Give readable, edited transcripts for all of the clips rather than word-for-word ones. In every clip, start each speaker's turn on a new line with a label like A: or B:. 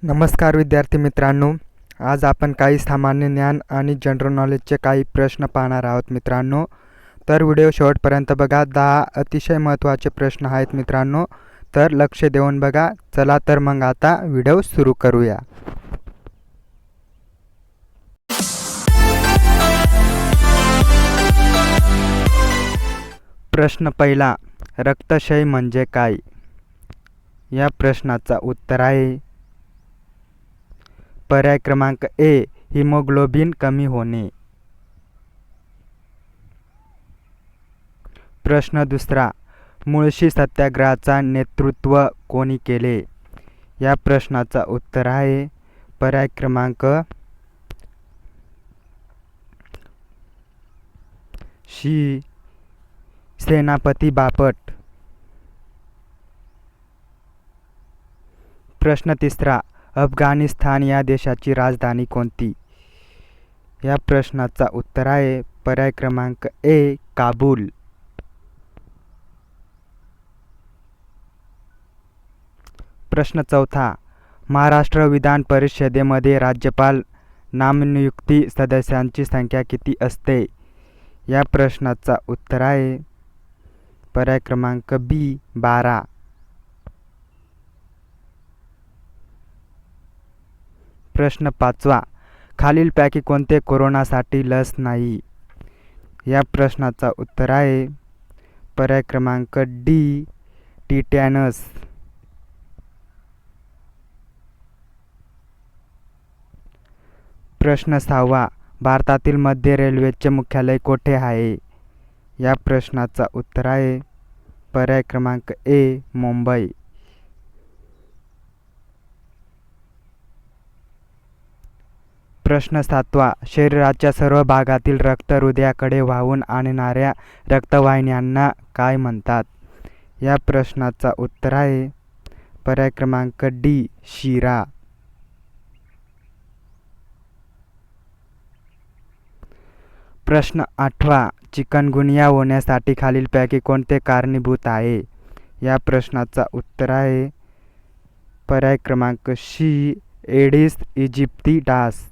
A: नमस्कार विद्यार्थी मित्रांनो, आज आपण काही सामान्य ज्ञान आणि जनरल नॉलेजचे काही प्रश्न पाहणार आहोत मित्रांनो. तर व्हिडिओ शेवटपर्यंत बघा. 10 अतिशय महत्त्वाचे प्रश्न आहेत मित्रांनो, तर लक्ष देऊन बघा. चला तर मग आता व्हिडिओ सुरू करूया. प्रश्न पहिला, रक्तक्षय म्हणजे काय? या प्रश्नाचा उत्तर आहे पर्याय क्रमांक ए, हिमोग्लोबिन कमी होणे. प्रश्न दुसरा, मुळशी सत्याग्रहाचा नेतृत्व कोणी केले? या प्रश्नाचा उत्तर आहे पर्याय क्रमांक सी, सेनापती बापट. प्रश्न तिसरा, अफगाणिस्तान या देशाची राजधानी कोणती? या प्रश्नाचा उत्तर आहे पर्याय क्रमांक ए, काबूल. प्रश्न चौथा, महाराष्ट्र विधान परिषदेमध्ये राज्यपाल नामनियुक्ती सदस्यांची संख्या किती असते? या प्रश्नाचा उत्तर आहे पर्याय क्रमांक बी, 12. प्रश्न पाचवा, खालीलपैकी कोणते कोरोनासाठी लस नाही? या प्रश्नाचा उत्तर आहे पर्याय क्रमांक डी, टिटॅनस. प्रश्न सहावा, भारतातील मध्य रेल्वेचे मुख्यालय कोठे आहे? या प्रश्नाचा उत्तर आहे पर्याय क्रमांक ए, मुंबई. प्रश्न सातवा, शरीराच्या सर्व भागातील रक्त हृदयाकडे वाहून आणणाऱ्या रक्तवाहिन्यांना काय म्हणतात? या प्रश्नाचा उत्तर आहे पर्याय क्रमांक डी, शिरा. प्रश्न आठवा, चिकनगुनिया होण्यासाठी खालीलपैकी कोणते कारणीभूत आहे? या प्रश्नाचा उत्तर आहे पर्याय क्रमांक सी, एडिस इजिप्ती डास.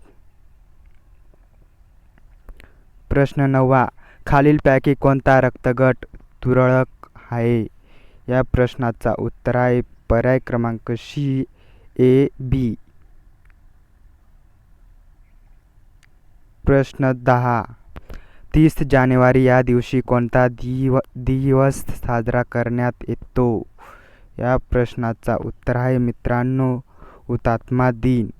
A: प्रश्न नववा, खालीलपैकी कोणता रक्तगट तुरळक आहे? या प्रश्नाचा उत्तर आहे पर्याय क्रमांक सी, ए, बी. प्रश्न 10, 30 जानेवारी या दिवशी कोणता दिवस साजरा करण्यात येतो? या प्रश्नाचा उत्तर आहे मित्रांनो हुतात्मा दिन.